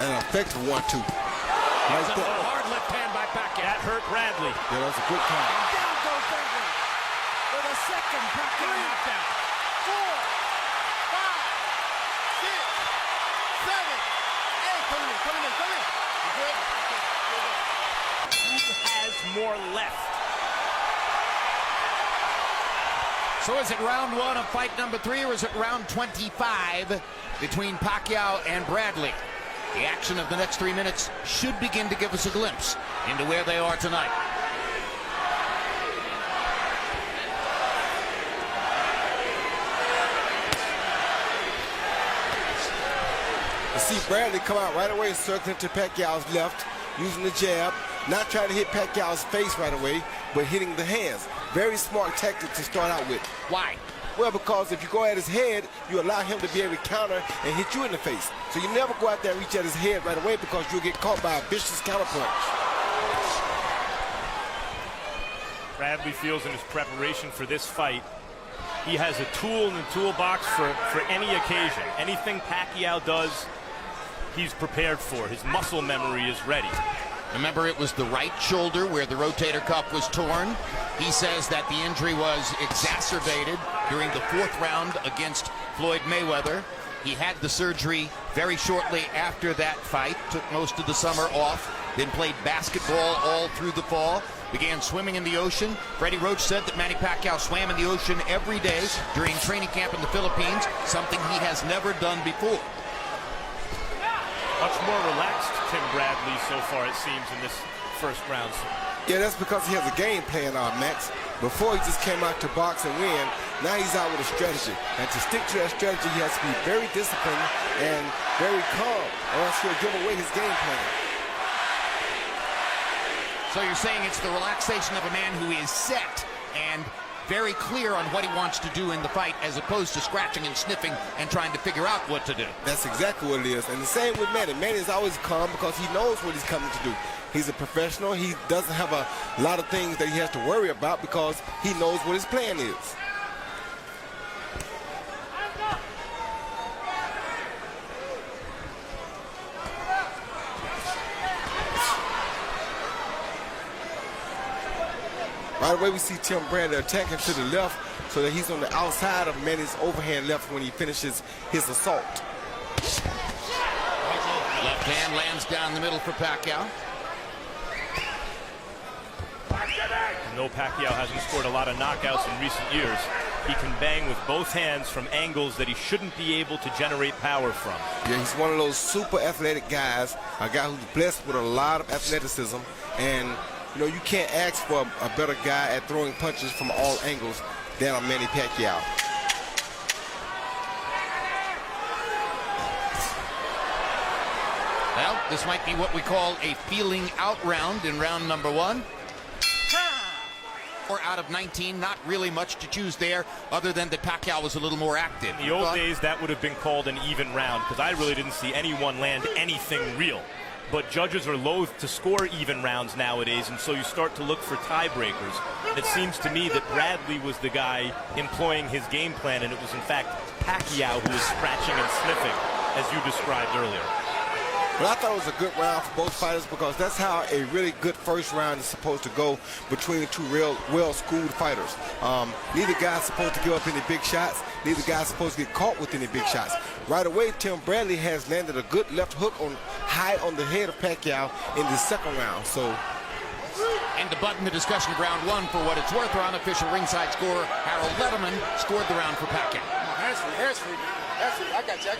An effective 1-2. Nice hard left hand by Pacquiao. That hurt Bradley. Yeah, that was a good count. And down goes Bradley for the second Pacquiao knockdown. 4, 5, 6, 7, 8. Come in. He has more left. So is it round 1 of fight number 3, or is it round 25 between Pacquiao and Bradley? The action of the next 3 minutes should begin to give us a glimpse into where they are tonight. You see Bradley come out right away, circling to Pacquiao's left, using the jab, not trying to hit Pacquiao's face right away, but hitting the hands. Very smart tactic to start out with. Why? Well, because if you go at his head, you allow him to be able to counter and hit you in the face. So you never go out there and reach at his head right away, because you'll get caught by a vicious counterpunch. Bradley feels in his preparation for this fight, he has a tool in the toolbox for any occasion. Anything Pacquiao does, he's prepared for. His muscle memory is ready. Remember, it was the right shoulder where the rotator cuff was torn. He says that the injury was exacerbated during the 4th round against Floyd Mayweather. He had the surgery very shortly after that fight, took most of the summer off, then played basketball all through the fall, began swimming in the ocean. Freddie Roach said that Manny Pacquiao swam in the ocean every day during training camp in the Philippines, something he has never done before. Much more relaxed Tim Bradley so far, it seems, in this first round. Yeah, that's because he has a game plan, Max. Before, he just came out to box and win. Now he's out with a strategy. And to stick to that strategy, he has to be very disciplined and very calm, or else he'll give away his game plan. So you're saying it's the relaxation of a man who is set and very clear on what he wants to do in the fight, as opposed to scratching and sniffing and trying to figure out what to do. That's exactly what it is. And the same with Manny. Manny is always calm because he knows what he's coming to do. He's a professional. He doesn't have a lot of things that he has to worry about because he knows what his plan is. Right away, we see Tim Bradley attacking to the left so that he's on the outside of Manny's overhand left when he finishes his assault. Left hand lands down the middle for Pacquiao. No, Pacquiao hasn't scored a lot of knockouts in recent years. He can bang with both hands from angles that he shouldn't be able to generate power from. Yeah, he's one of those super athletic guys, a guy who's blessed with a lot of athleticism, and you know, you can't ask for a better guy at throwing punches from all angles than a Manny Pacquiao. Well, this might be what we call a feeling out round in round number 1. 4 out of 19, not really much to choose there, other than that Pacquiao was a little more active. In the old days, that would have been called an even round, because I really didn't see anyone land anything real. But judges are loath to score even rounds nowadays, and so you start to look for tiebreakers. It seems to me that Bradley was the guy employing his game plan, and it was in fact Pacquiao who was scratching and sniffing, as you described earlier. But I thought it was a good round for both fighters, because that's how a really good first round is supposed to go between two real well-schooled fighters. Neither guy's supposed to give up any big shots. Neither guy's supposed to get caught with any big shots. Right away, Tim Bradley has landed a good left hook high on the head of Pacquiao in the second round. So, and to button the discussion of round 1, for what it's worth, our unofficial ringside scorer, Harold Letterman, scored the round for Pacquiao. Hands free. I got you.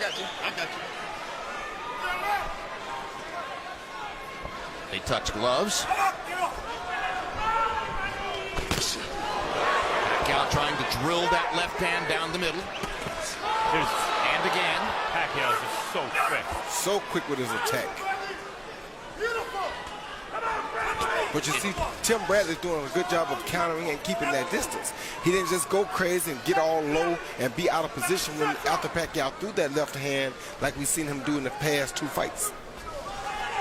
They touch gloves. Pacquiao trying to drill that left hand down the middle. And again. Pacquiao is just so quick. So quick with his attack. But you see, Tim Bradley's doing a good job of countering and keeping that distance. He didn't just go crazy and get all low and be out of position when after Pacquiao threw that left hand like we've seen him do in the past 2 fights.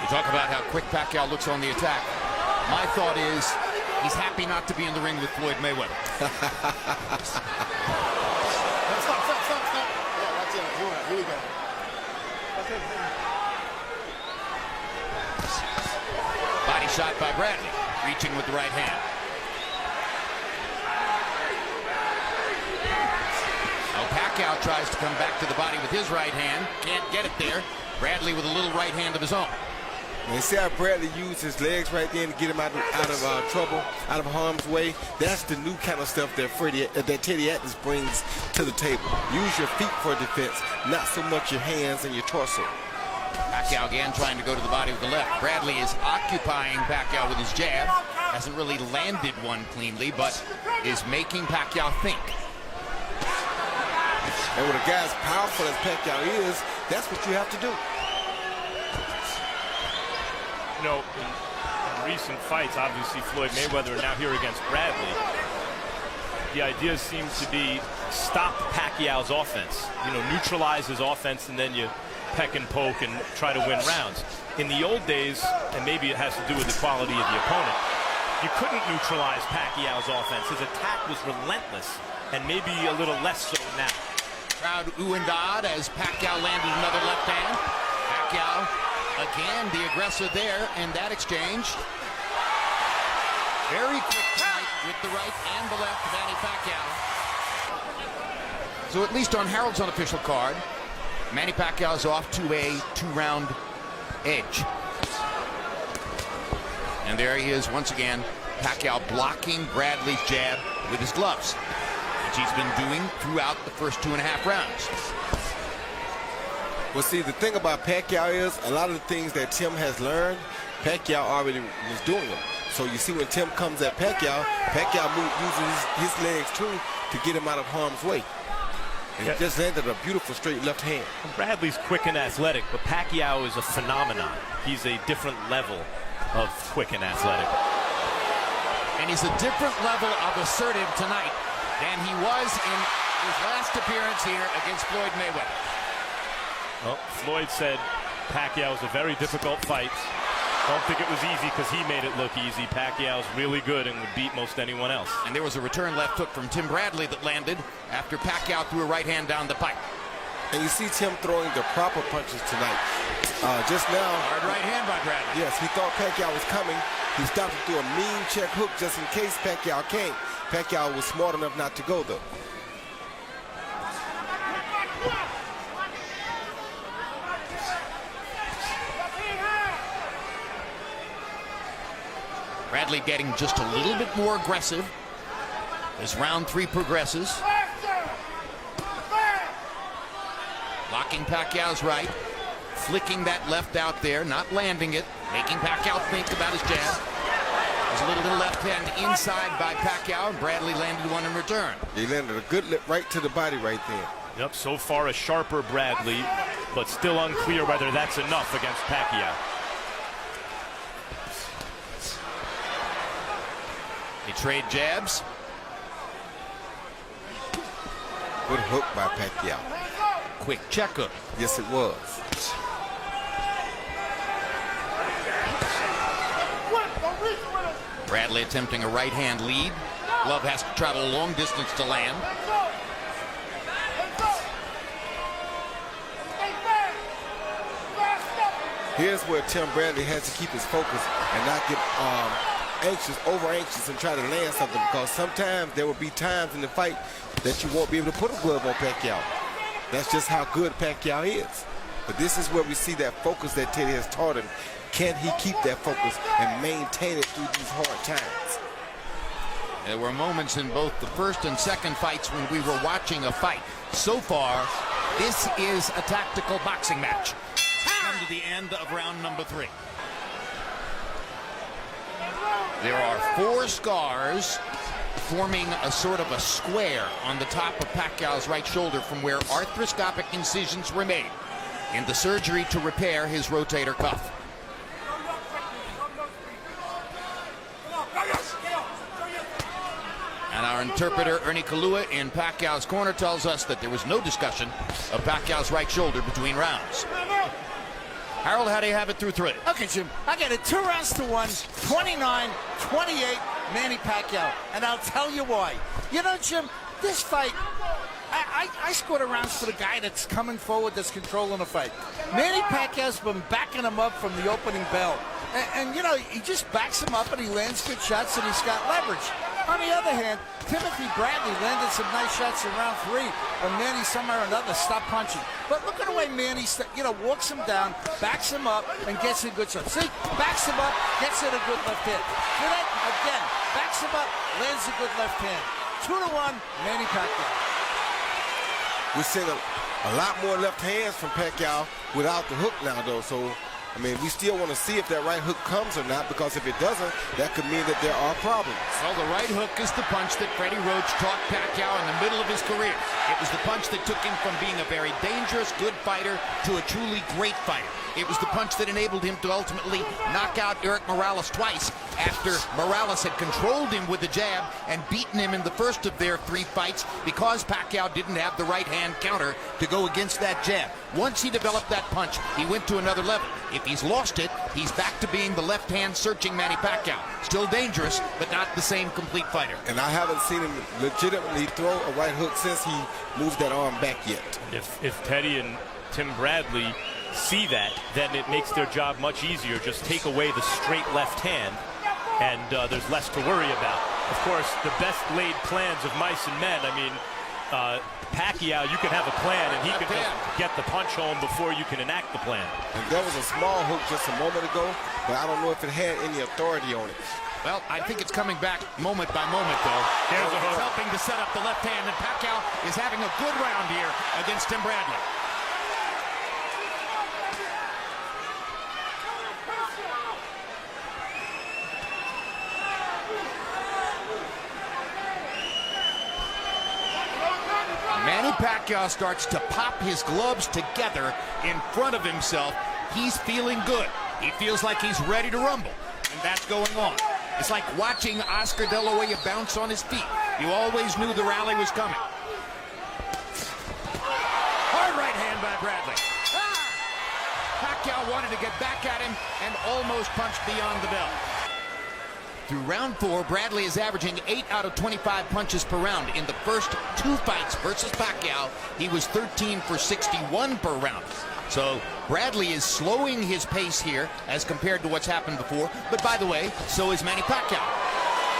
You talk about how quick Pacquiao looks on the attack. My thought is he's happy not to be in the ring with Floyd Mayweather. Stop. Yeah, that's it. Here we go. shot by Bradley, reaching with the right hand. Now Pacquiao tries to come back to the body with his right hand. Can't get it there. Bradley with a little right hand of his own. And you see how Bradley used his legs right there to get him out of trouble, out of harm's way. That's the new kind of stuff that Teddy Atlas brings to the table. Use your feet for defense, not so much your hands and your torso. Pacquiao again trying to go to the body with the left. Bradley is occupying Pacquiao with his jab. Hasn't really landed one cleanly, but is making Pacquiao think. And with a guy as powerful as Pacquiao is, that's what you have to do. You know, in recent fights, obviously Floyd Mayweather now here against Bradley. The idea seems to be stop Pacquiao's offense. You know, neutralize his offense, and then you peck and poke and try to win rounds. In the old days, and maybe it has to do with the quality of the opponent, you couldn't neutralize Pacquiao's offense. His attack was relentless, and maybe a little less so now. Crowd ooh and ah as Pacquiao landed another left hand. Pacquiao again the aggressor there in that exchange. Very quick tonight with the right and the left, Manny Pacquiao. So at least on Harold's unofficial card, Manny Pacquiao's off to a 2-round edge. And there he is once again, Pacquiao blocking Bradley's jab with his gloves, which he's been doing throughout the first 2.5 rounds. Well, see, the thing about Pacquiao is a lot of the things that Tim has learned, Pacquiao already was doing them. So you see when Tim comes at Pacquiao, uses his legs too to get him out of harm's way. And he just landed a beautiful straight left hand. Bradley's quick and athletic, but Pacquiao is a phenomenon. He's a different level of quick and athletic. And he's a different level of assertive tonight than he was in his last appearance here against Floyd Mayweather. Well, Floyd said Pacquiao was a very difficult fight. Don't think it was easy because he made it look easy. Pacquiao's really good and would beat most anyone else. And there was a return left hook from Tim Bradley that landed after Pacquiao threw a right hand down the pipe. And you see Tim throwing the proper punches tonight. Just now. Hard right hand by Bradley. Yes, he thought Pacquiao was coming. He stopped and threw a mean check hook just in case Pacquiao came. Pacquiao was smart enough not to go, though. Bradley getting just a little bit more aggressive as round 3 progresses. Blocking Pacquiao's right, flicking that left out there, not landing it, making Pacquiao think about his jab. There's a little left hand inside by Pacquiao, and Bradley landed one in return. He landed a good lip right to the body right there. Yep, so far a sharper Bradley, but still unclear whether that's enough against Pacquiao. They trade jabs. Good hook by Pacquiao. Quick check hook. Yes, it was. Bradley attempting a right hand lead. Glove has to travel a long distance to land. Here's where Tim Bradley has to keep his focus and not get over anxious and try to land something, because sometimes there will be times in the fight that you won't be able to put a glove on Pacquiao. That's just how good Pacquiao is. But this is where we see that focus that Teddy has taught him. Can he keep that focus and maintain it through these hard times? There were moments in both the first and second fights when we were watching a fight. So far, this is a tactical boxing match. Come to the end of round number 3. There are 4 scars forming a sort of a square on the top of Pacquiao's right shoulder from where arthroscopic incisions were made in the surgery to repair his rotator cuff. And our interpreter, Ernie Kalua, in Pacquiao's corner tells us that there was no discussion of Pacquiao's right shoulder between rounds. Harold, how do you have it through 3? Okay, Jim, I got it 2 rounds to 1, 29-28, Manny Pacquiao. And I'll tell you why. You know, Jim, this fight, I I score the rounds for the guy that's coming forward, that's controlling the fight. Manny Pacquiao's been backing him up from the opening bell. And you know, he just backs him up and he lands good shots and he's got leverage. On the other hand, Timothy Bradley landed some nice shots in round 3, but Manny somehow or another stopped punching. But look at the way Manny, walks him down, backs him up, and gets a good shot. See, backs him up, gets in a good left hand. See that? Again, backs him up, lands a good left hand. 2-1, Manny Pacquiao. We're seeing a lot more left hands from Pacquiao without the hook now, though. So, I mean, we still want to see if that right hook comes or not, because if it doesn't, that could mean that there are problems. Well, the right hook is the punch that Freddie Roach taught Pacquiao in the middle of his career. It was the punch that took him from being a very dangerous, good fighter to a truly great fighter. It was the punch that enabled him to ultimately knock out Eric Morales twice after Morales had controlled him with the jab and beaten him in the first of their 3 fights because Pacquiao didn't have the right hand counter to go against that jab. Once he developed that punch, he went to another level. If he's lost it, he's back to being the left hand searching Manny Pacquiao. Still dangerous, but not the same complete fighter. And I haven't seen him legitimately throw a right hook since he moved that arm back yet. If Teddy and Tim Bradley see that, then it makes their job much easier. Just take away the straight left hand, and there's less to worry about. Of course, the best laid plans of mice and men. I mean, Pacquiao, you can have a plan, and he can just get the punch home before you can enact the plan. And there was a small hook just a moment ago, but I don't know if it had any authority on it. Well, I think it's coming back moment by moment, though. There's a hook. Helping to set up the left hand, and Pacquiao is having a good round here against Tim Bradley. Manny Pacquiao starts to pop his gloves together in front of himself. He's feeling good. He feels like he's ready to rumble, and that's going on. It's like watching Oscar De La Hoya bounce on his feet. You always knew the rally was coming. Hard right hand by Bradley. Pacquiao wanted to get back at him and almost punched beyond the bell. Through round 4, Bradley is averaging 8 out of 25 punches per round. In the first 2 fights versus Pacquiao, he was 13 for 61 per round. So Bradley is slowing his pace here as compared to what's happened before. But by the way, so is Manny Pacquiao.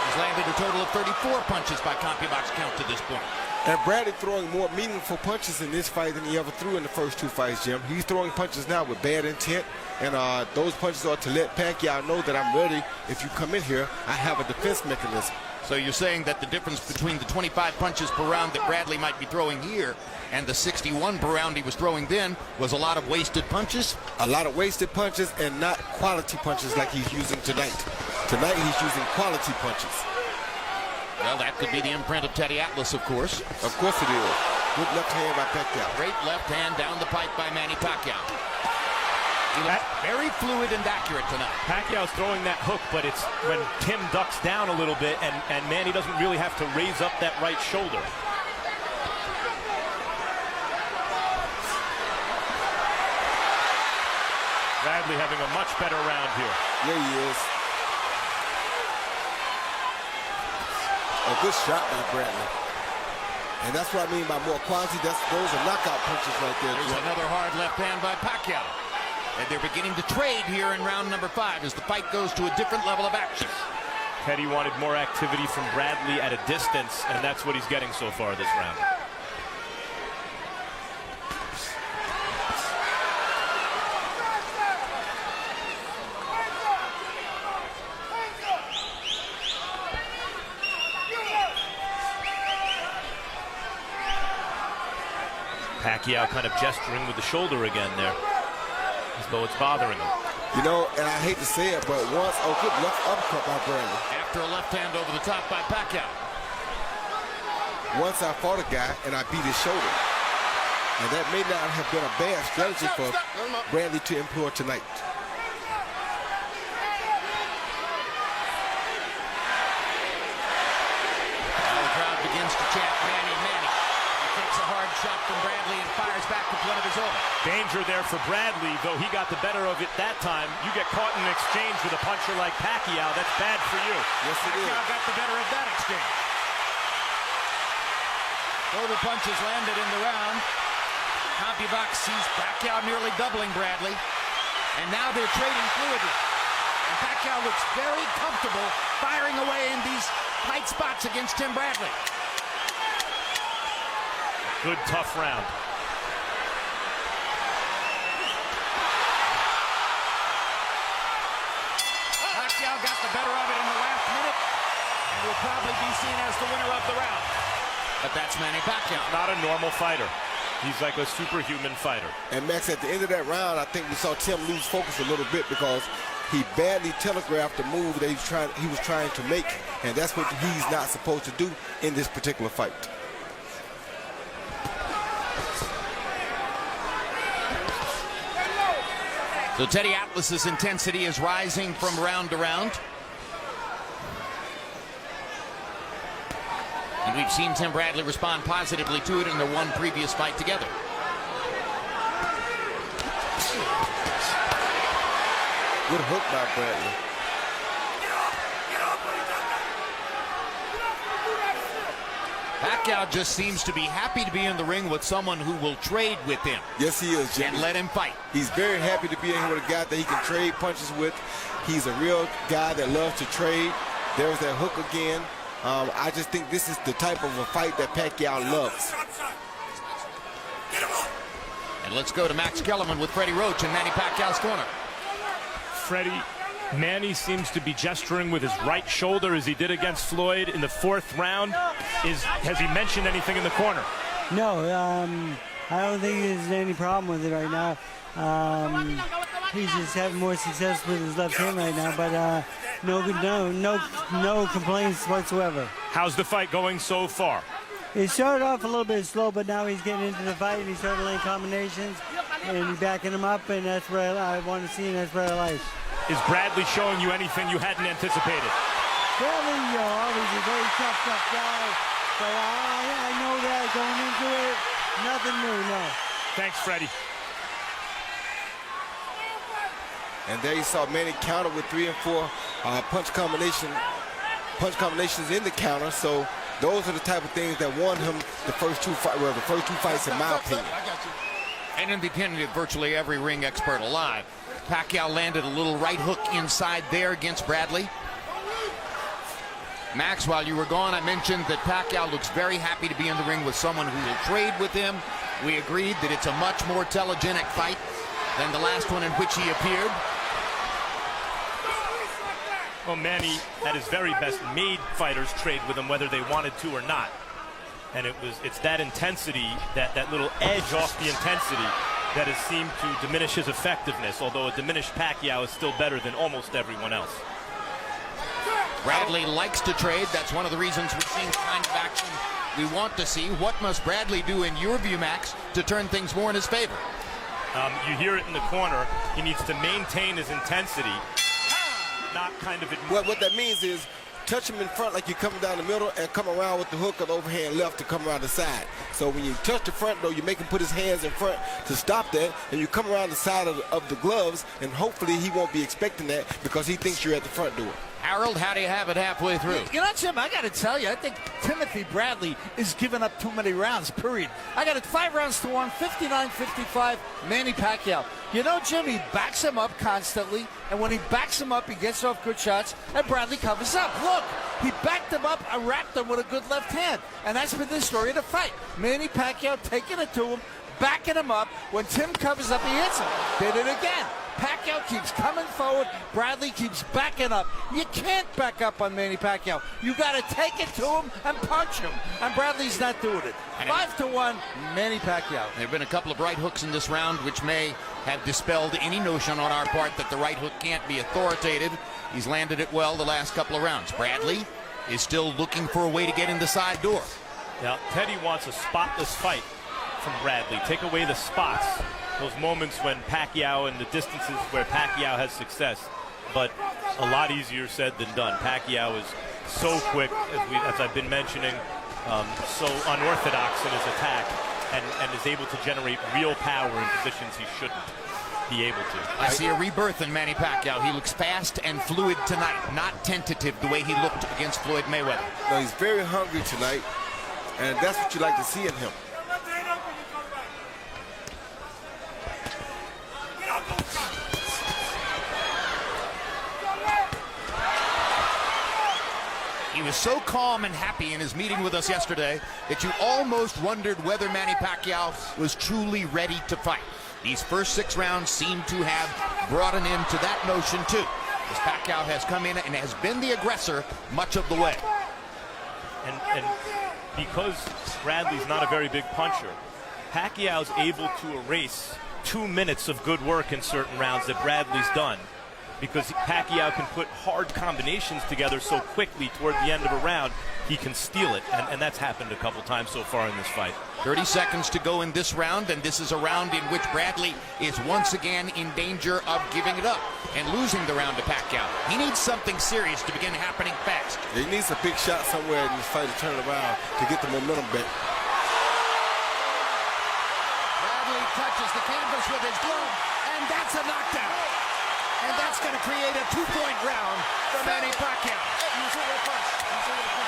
He's landed a total of 34 punches by CompuBox count to this point. And Bradley throwing more meaningful punches in this fight than he ever threw in the first 2 fights, Jim. He's throwing punches now with bad intent, and those punches are to let Pacquiao know that I'm ready. If you come in here, I have a defense mechanism. So you're saying that the difference between the 25 punches per round that Bradley might be throwing here and the 61 per round he was throwing then was a lot of wasted punches? A lot of wasted punches and not quality punches like he's using tonight. Tonight he's using quality punches. Well, that could be the imprint of Teddy Atlas, of course. Of course it is. Good left hand by Pacquiao. Great left hand down the pipe by Manny Pacquiao. He looked very fluid and accurate tonight. Pacquiao's throwing that hook, but it's when Tim ducks down a little bit, and Manny doesn't really have to raise up that right shoulder. Bradley having a much better round here. Yeah, he is. A good shot by Bradley. And that's what I mean by more quality. Those are knockout punches right there. There's another hard left hand by Pacquiao. And they're beginning to trade here in round number 5 as the fight goes to a different level of action. Teddy wanted more activity from Bradley at a distance, and that's what he's getting so far this round. Pacquiao kind of gesturing with the shoulder again there, as though it's bothering him. You know, and I hate to say it, but once, good left uppercut by Bradley. After a left hand over the top by Pacquiao. Once I fought a guy and I beat his shoulder. And that may not have been a bad strategy for Bradley to employ tonight. The crowd begins to chant, Manny, Manny. He takes a hard shot from Bradley and fires back with one of his own. Danger there for Bradley, though he got the better of it that time. You get caught in an exchange with a puncher like Pacquiao, that's bad for you. Yes, it is. Pacquiao got the better of that exchange. Both punches landed in the round. CompuBox sees Pacquiao nearly doubling Bradley. And now they're trading fluidly. And Pacquiao looks very comfortable firing away in these tight spots against Tim Bradley. Good, tough round. Pacquiao got the better of it in the last minute and will probably be seen as the winner of the round. But that's Manny Pacquiao. Not a normal fighter. He's like a superhuman fighter. And Max, at the end of that round, I think we saw Tim lose focus a little bit because he badly telegraphed the move that he was trying to make, and that's what he's not supposed to do in this particular fight. So Teddy Atlas's intensity is rising from round to round. And we've seen Tim Bradley respond positively to it in their one previous fight together. Good hook by Bradley. Pacquiao just seems to be happy to be in the ring with someone who will trade with him. Yes, he is, Jimmy. And let him fight. He's very happy to be in here with a guy that he can trade punches with. He's a real guy that loves to trade. There's that hook again. I just think this is the type of a fight that Pacquiao loves. And let's go to Max Kellerman with Freddie Roach in Manny Pacquiao's corner. Freddie, Manny seems to be gesturing with his right shoulder as he did against Floyd in the 4th round. Has he mentioned anything in the corner? No, I don't think there's any problem with it right now. He's just having more success with his left hand right now, but no complaints whatsoever. How's the fight going so far? It started off a little bit slow, but now he's getting into the fight and he's starting laying combinations and he's backing him up, and that's what I want to see, and that's what I like. Is Bradley showing you anything you hadn't anticipated? Bradley, obviously a very tough guy, but I know that going into it, nothing new, no. Thanks, Freddie. And there you saw Manny counter with 3 and 4 punch combinations in the counter. So those are the type of things that won him the first two fights, in my opinion. And in the opinion of virtually every ring expert alive, Pacquiao landed a little right hook inside there against Bradley. Max, while you were gone, I mentioned that Pacquiao looks very happy to be in the ring with someone who will trade with him. We agreed that it's a much more telegenic fight than the last one in which he appeared. Well, Manny, at his very best, made fighters trade with him whether they wanted to or not. And it's that intensity, that little edge off the intensity that has seemed to diminish his effectiveness, although a diminished Pacquiao is still better than almost everyone else. Bradley likes to trade. That's one of the reasons we've seen the kind of action we want to see. What must Bradley do, in your view, Max, to turn things more in his favor? You hear it in the corner. He needs to maintain his intensity, not kind of... What that means is touch him in front like you're coming down the middle and come around with the hook or the overhand left to come around the side. So when you touch the front, though, you make him put his hands in front to stop that, and you come around the side of the gloves, and hopefully he won't be expecting that because he thinks you're at the front door. Harold, how do you have it halfway through? You know, Jim, I got to tell you, I think Timothy Bradley is giving up too many rounds, period. I got it 5 rounds to 1, 59-55, Manny Pacquiao. You know, Jim, he backs him up constantly, and when he backs him up, he gets off good shots, and Bradley covers up. Look, he backed him up and wrapped him with a good left hand, and that's been the story of the fight. Manny Pacquiao taking it to him, backing him up. When Tim covers up, he hits him. Did it again. Pacquiao keeps coming forward. Bradley keeps backing up. You can't back up on Manny Pacquiao. You got to take it to him and punch him. And Bradley's not doing it. 5-1, Manny Pacquiao. There have been a couple of right hooks in this round, which may have dispelled any notion on our part that the right hook can't be authoritative. He's landed it well the last couple of rounds. Bradley is still looking for a way to get in the side door. Now, Teddy wants a spotless fight from Bradley. Take away the spots. Those moments when Pacquiao and the distances where Pacquiao has success, but a lot easier said than done. Pacquiao is so quick, as I've been mentioning, so unorthodox in his attack, and is able to generate real power in positions he shouldn't be able to. I see a rebirth in Manny Pacquiao. He looks fast and fluid tonight, not tentative the way he looked against Floyd Mayweather. No, he's very hungry tonight. And that's what you like to see in him. He was so calm and happy in his meeting with us yesterday that you almost wondered whether Manny Pacquiao was truly ready to fight. These first 6 rounds seem to have brought an end to that notion too, as Pacquiao has come in and has been the aggressor much of the way. And because Bradley's not a very big puncher, Pacquiao's able to erase 2 minutes of good work in certain rounds that Bradley's done, because Pacquiao can put hard combinations together so quickly toward the end of a round, he can steal it, and that's happened a couple times so far in this fight. 30 seconds to go in this round, and this is a round in which Bradley is once again in danger of giving it up and losing the round to Pacquiao. He needs something serious to begin happening fast. He needs a big shot somewhere in this fight to turn around to get the momentum back. Bradley touches the canvas with his glove, and that's a knockdown. And that's going to create a 2-point round for Manny Pacquiao.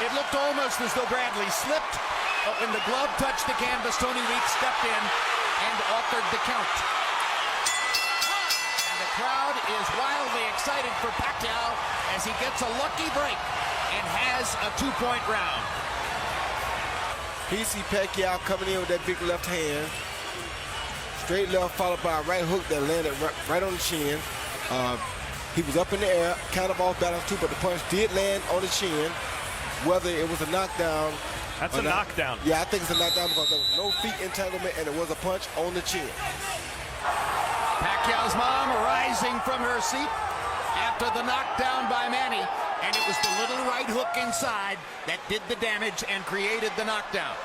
It looked almost as though Bradley slipped, but when the glove touched the canvas, Tony Weeks stepped in and offered the count. And the crowd is wildly excited for Pacquiao as he gets a lucky break and has a 2-point round. PC Pacquiao coming in with that big left hand. Straight left followed by a right hook that landed right on the chin. He was up in the air, kind of off balance too, but the punch did land on the chin. Whether it was a knockdown. That's a knockdown. Yeah, I think it's a knockdown because there was no feet entanglement and it was a punch on the chin. Pacquiao's mom rising from her seat after the knockdown by Manny, and it was the little right hook inside that did the damage and created the knockdown.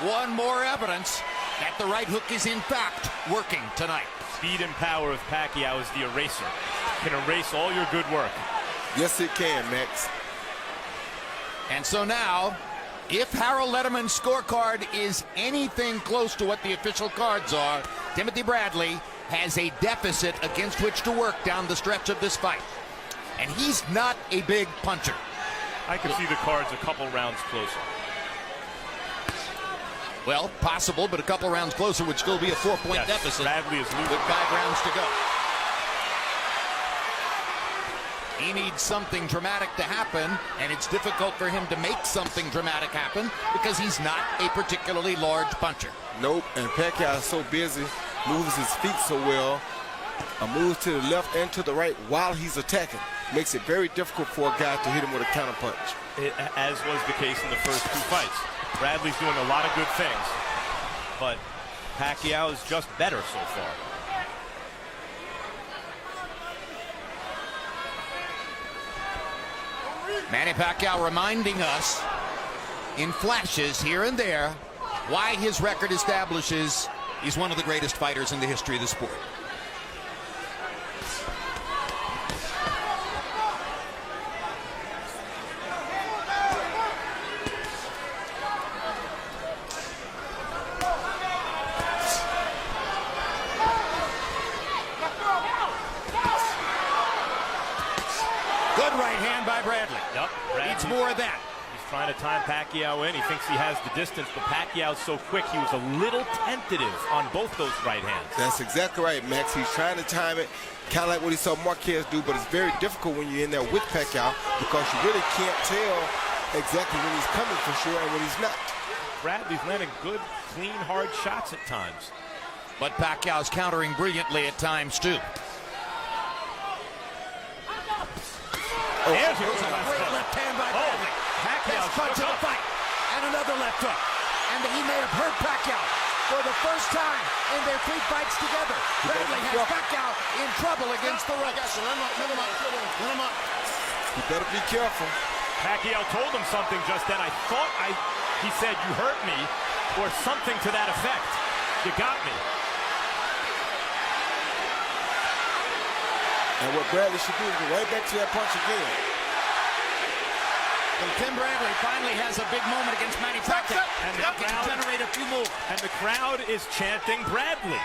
One more evidence that the right hook is in fact working tonight. Speed and power of Pacquiao is the eraser. Can erase all your good work. Yes, it can, Max. And so now, if Harold Letterman's scorecard is anything close to what the official cards are, Timothy Bradley has a deficit against which to work down the stretch of this fight. And he's not a big puncher. I could see the cards a couple rounds closer. Well, possible, but a couple rounds closer would still be a 4-point deficit. Bradley is losing with 5 rounds to go. He needs something dramatic to happen, and it's difficult for him to make something dramatic happen because he's not a particularly large puncher. Nope, and Pacquiao is so busy, moves his feet so well, moves to the left and to the right while he's attacking. Makes it very difficult for a guy to hit him with a counter punch. As was the case in the first 2 fights. Bradley's doing a lot of good things, but Pacquiao is just better so far. Manny Pacquiao reminding us in flashes here and there why his record establishes he's one of the greatest fighters in the history of the sport. Good right hand by Bradley. Yep, Bradley needs more of that. He's trying to time Pacquiao in. He thinks he has the distance, but Pacquiao's so quick, he was a little tentative on both those right hands. That's exactly right, Max. He's trying to time it, kind of like what he saw Marquez do, but it's very difficult when you're in there with Pacquiao because you really can't tell exactly when he's coming for sure and when he's not. Bradley's landing good, clean, hard shots at times. But Pacquiao's countering brilliantly at times, too. There's a great left hand by Bradley. Pacquiao's punch of the fight. And another left hook. And he may have hurt Pacquiao for the first time in their 3 fights together. Bradley has Pacquiao in trouble against the ropes. Let him up. You better be careful. Pacquiao told him something just then. I thought he said, "You hurt me," or something to that effect. You got me. And what Bradley should do is go right back to that punch again. And Tim Bradley finally has a big moment against Manny Pacquiao. And the crowd can generate a few more. And the crowd is chanting Bradley.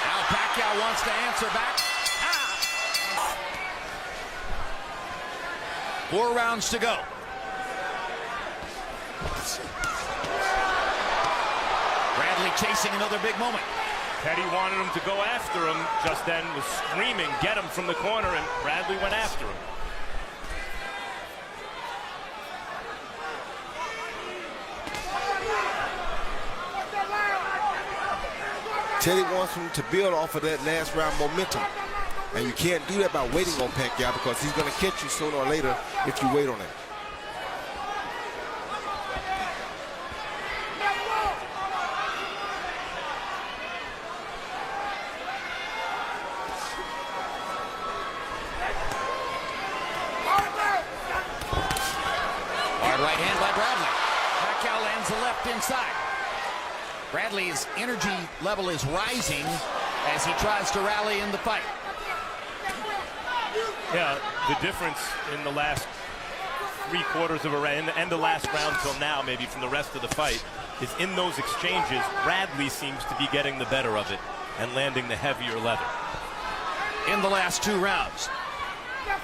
Now Pacquiao wants to answer back. 4 rounds to go. Bradley chasing another big moment. Teddy wanted him to go after him just then, was screaming, get him from the corner, and Bradley went after him. Teddy wants him to build off of that last round momentum. And you can't do that by waiting on Pacquiao, because he's going to catch you sooner or later if you wait on him. Hard right hand by Bradley. Pacquiao lands the left inside. Bradley's energy level is rising as he tries to rally in the fight. Yeah, the difference in the last 3/4 of a round and the last round till now, maybe from the rest of the fight, is in those exchanges, Bradley seems to be getting the better of it and landing the heavier leather. In the last 2 rounds.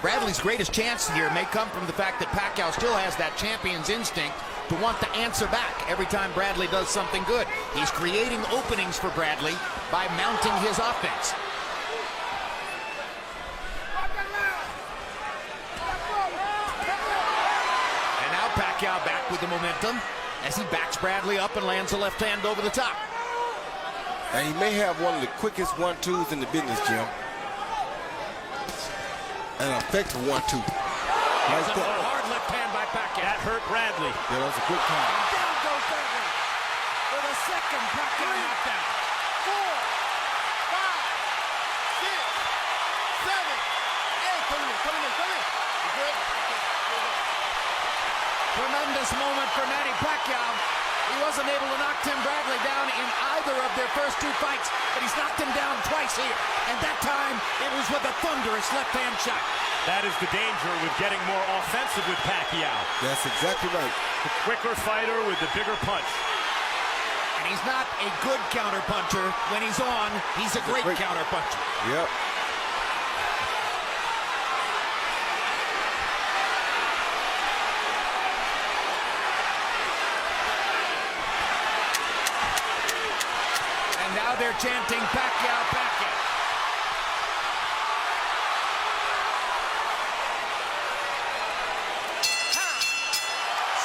Bradley's greatest chance here may come from the fact that Pacquiao still has that champion's instinct to want to answer back every time Bradley does something good. He's creating openings for Bradley by mounting his offense. And now Pacquiao back with the momentum as he backs Bradley up and lands a left hand over the top. And he may have one of the quickest 1-2s in the business, Jim. An effective 1-2. Here's a hard left hand by Pacquiao. That hurt Bradley. Yeah, that was a good time. Down goes Bradley for the second Pacquiao knockdown. 4, 5, 6, 7, 8. Come in. You good? Tremendous moment for Manny Pacquiao. He wasn't able to knock Tim Bradley down in either of their first 2 fights, but he's knocked him down twice here. And that time, it was with a thunderous left-hand shot. That is the danger with getting more offensive with Pacquiao. That's exactly right. The quicker fighter with the bigger punch. And he's not a good counterpuncher. When he's on, he's a great counterpuncher. Yep. And now they're chanting Pacquiao, Pacquiao.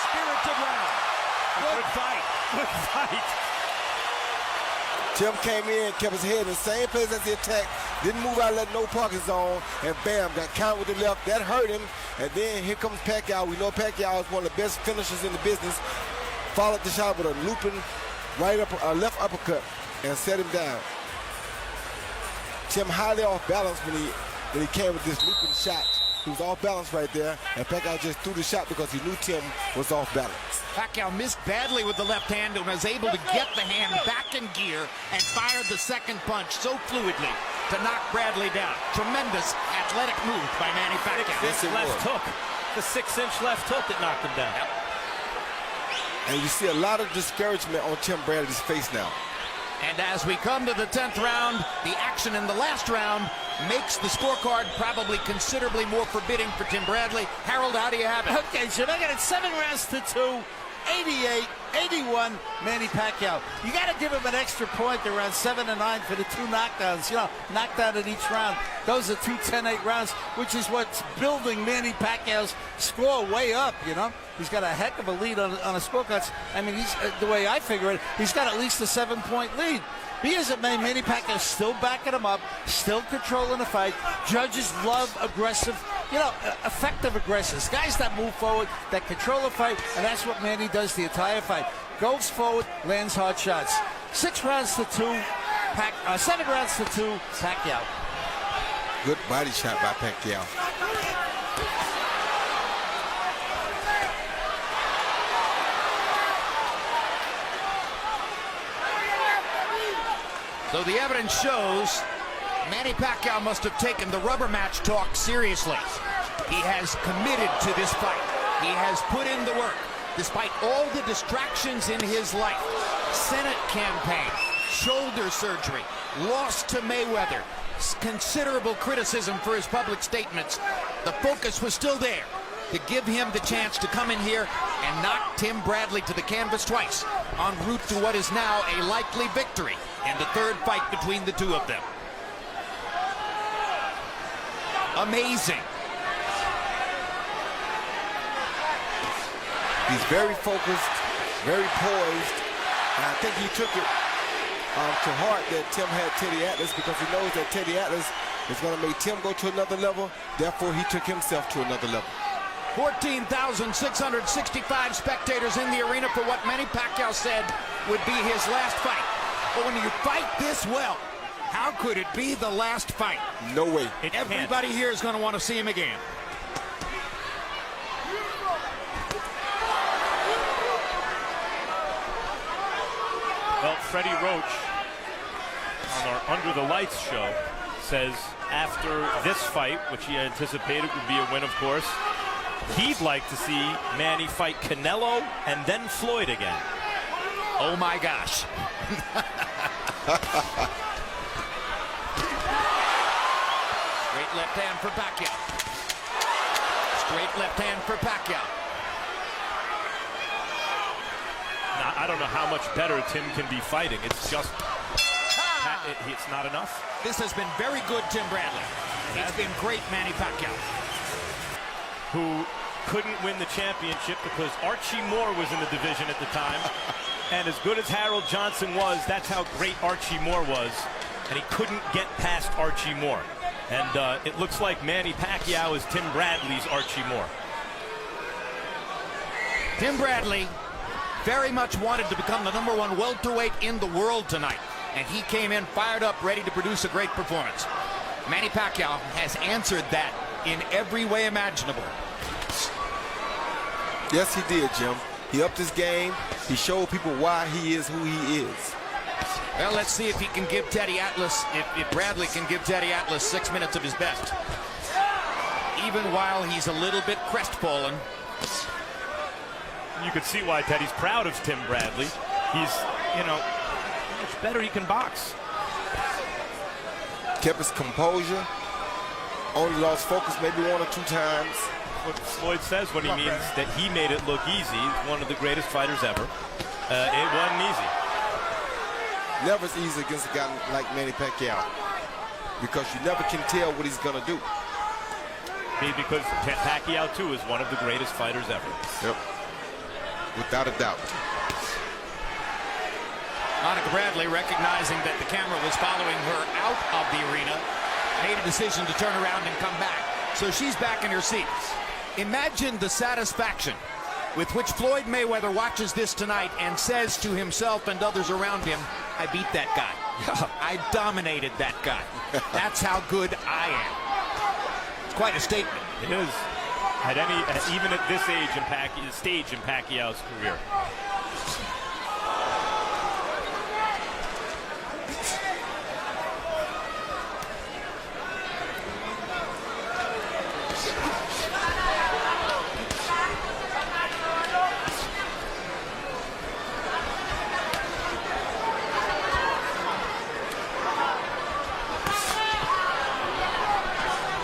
Spirited round. Good fight. Good fight. Tim came in, kept his head in the same place as the attack, didn't move out, let no pocket zone, and bam, got counted with the left. That hurt him. And then here comes Pacquiao. We know Pacquiao is one of the best finishers in the business. Followed the shot with a looping left uppercut and set him down. Tim highly off balance when he came with this looping shot. He was off balance right there, and Pacquiao just threw the shot because he knew Tim was off balance. Pacquiao missed badly with the left hand and was able to get the hand back in gear and fired the second punch so fluidly to knock Bradley down. Tremendous athletic move by Manny Pacquiao. Yes, it left was. hook. The 6-inch left hook that knocked him down. Yep. And you see a lot of discouragement on Tim Bradley's face now. And as we come to the 10th round, the action in the last round makes the scorecard probably considerably more forbidding for Tim Bradley. Harold, how do you have it? Okay, so they got it 7 rounds to 2, 88-81, Manny Pacquiao. You got to give him an extra point around 7 and 9 for the 2 knockdowns. You know, knockdown in each round. Those are 2 10-8 rounds, which is what's building Manny Pacquiao's score way up, you know. He's got a heck of a lead on a scorecard. I mean, he's the way I figure it, he's got at least a 7-point lead. Be as it may, Manny Pacquiao still backing him up, still controlling the fight. Judges love aggressive, you know, effective aggressors. Guys that move forward, that control the fight, and that's what Manny does the entire fight. Goes forward, lands hard shots. 6 rounds to 2, 7 rounds to 2, Pacquiao. Good body shot by Pacquiao. So the evidence shows Manny Pacquiao must have taken the rubber match talk seriously. He has committed to this fight. He has put in the work, despite all the distractions in his life. Senate campaign, shoulder surgery, loss to Mayweather, considerable criticism for his public statements. The focus was still there. to give him the chance to come in here and knock Tim Bradley to the canvas twice, en route to what is now a likely victory in the third fight between the two of them. Amazing. He's very focused, very poised, and I think he took it to heart that Tim had Teddy Atlas, because he knows that Teddy Atlas is going to make Tim go to another level. Therefore, he took himself to another level. 14,665 spectators in the arena for what Manny Pacquiao said would be his last fight. But when you fight this well, how could it be the last fight? No way. Everybody here is going to want to see him again. Well, Freddie Roach on our Under the Lights show says after this fight, which he anticipated would be a win, of course, he'd like to see Manny fight Canelo and then Floyd again. Oh my gosh. Straight left hand for Pacquiao. Straight left hand for Pacquiao. Now, I don't know how much better Tim can be fighting. It's just, it's not enough. This has been very good, Tim Bradley. It's been great, Manny Pacquiao. Who couldn't win the championship because Archie Moore was in the division at the time. And as good as Harold Johnson was, that's how great Archie Moore was. And he couldn't get past Archie Moore. And it looks like Manny Pacquiao is Tim Bradley's Archie Moore. Tim Bradley very much wanted to become the #1 welterweight in the world tonight. And he came in fired up, ready to produce a great performance. Manny Pacquiao has answered that in every way imaginable. Yes, he did, Jim. He upped his game. He showed people why he is who he is. Well, let's see if he can give Teddy Atlas, if Bradley can give Teddy Atlas 6 minutes of his best. Even while he's a little bit crestfallen. You could see why Teddy's proud of Tim Bradley. He's, you know, how much better he can box. Kept his composure. Only lost focus maybe 1 or 2 times. What Floyd says when he means that he made it look easy. He's one of the greatest fighters ever. It wasn't easy. Never is easy against a guy like Manny Pacquiao, because you never can tell what he's going to do. Maybe because Pacquiao, too, is one of the greatest fighters ever. Yep. Without a doubt. Monica Bradley, recognizing that the camera was following her out of the arena, made a decision to turn around and come back. So she's back in her seat. Imagine the satisfaction with which Floyd Mayweather watches this tonight and says to himself and others around him, I beat that guy. I dominated that guy. That's how good I am. It's quite a statement. It is. Even at this stage in Pacquiao's career.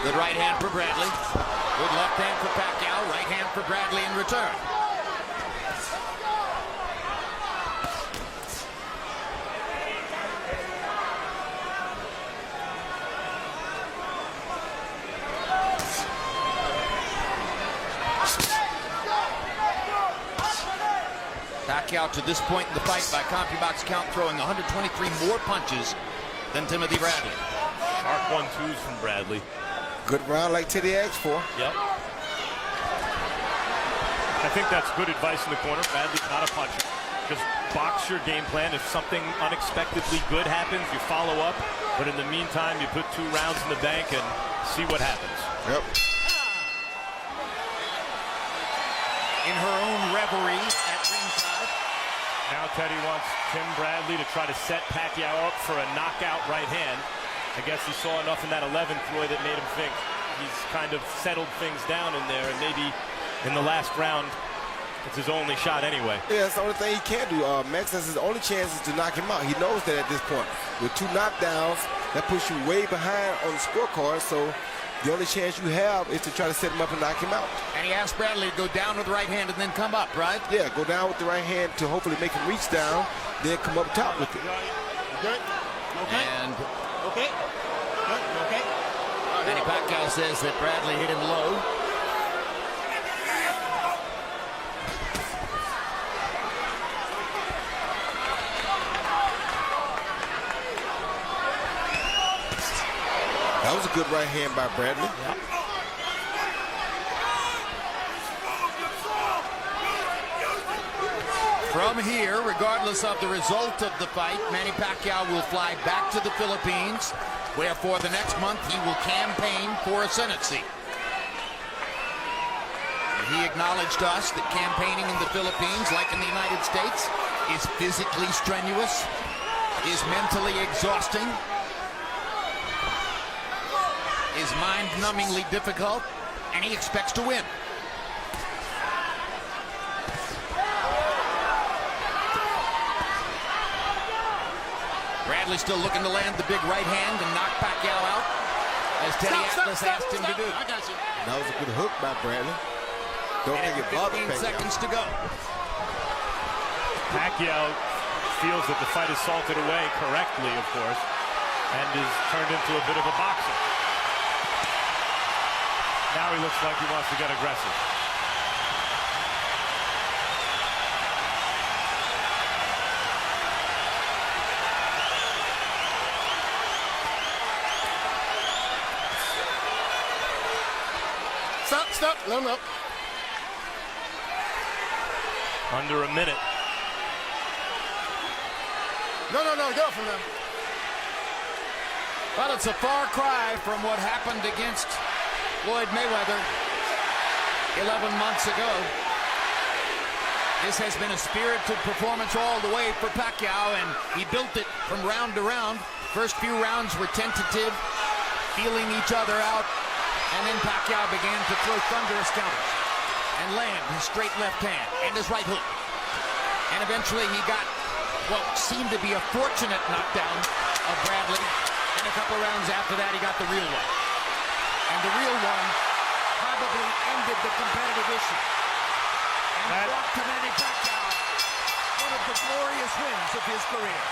Good right hand for Bradley. Good left hand for Pacquiao. Right hand for Bradley in return. Pacquiao to this point in the fight by CompuBox count throwing 123 more punches than Timothy Bradley. Sharp 1-2s from Bradley. Good round like Teddy asked for. Yep. I think that's good advice in the corner. Bradley's not a puncher. Just box your game plan. If something unexpectedly good happens, you follow up. But in the meantime, you put 2 rounds in the bank and see what happens. Yep. In her own reverie at ringside. Now Teddy wants Tim Bradley to try to set Pacquiao up for a knockout right hand. I guess he saw enough in that 11th, Floyd, that made him think he's kind of settled things down in there, and maybe in the last round, it's his only shot anyway. Yeah, that's the only thing he can do. Max has his only chance is to knock him out. He knows that at this point. With 2 knockdowns, that puts you way behind on the scorecard, so the only chance you have is to try to set him up and knock him out. And he asked Bradley to go down with the right hand and then come up, right? Yeah, go down with the right hand to hopefully make him reach down, then come up top with it. Good. Okay. And Okay. Good. Okay. Manny Pacquiao says that Bradley hit him low. That was a good right hand by Bradley. Yeah. From here, regardless of the result of the fight, Manny Pacquiao will fly back to the Philippines, where for the next month he will campaign for a Senate seat. He acknowledged us that campaigning in the Philippines, like in the United States, is physically strenuous, is mentally exhausting, is mind-numbingly difficult, and he expects to win. Bradley still looking to land the big right hand and knock Pacquiao out, as Teddy Atlas asked him to do. I got you. That was a good hook by Bradley. Don't think it bothered 15 Pacquiao. seconds to go. Pacquiao feels that the fight is salted away correctly, of course, and is turned into a bit of a boxer. Now he looks like he wants to get aggressive. Stop. No. Under a minute. No. Go from them. Well, it's a far cry from what happened against Floyd Mayweather 11 months ago. This has been a spirited performance all the way for Pacquiao, and he built it from round to round. First few rounds were tentative, feeling each other out, and then Pacquiao began to throw thunderous counters and land his straight left hand and his right hook. And eventually he got what seemed to be a fortunate knockdown of Bradley, and a couple rounds after that he got the real one. And the real one probably ended the competitive issue and brought to Manny Pacquiao one of the glorious wins of his career.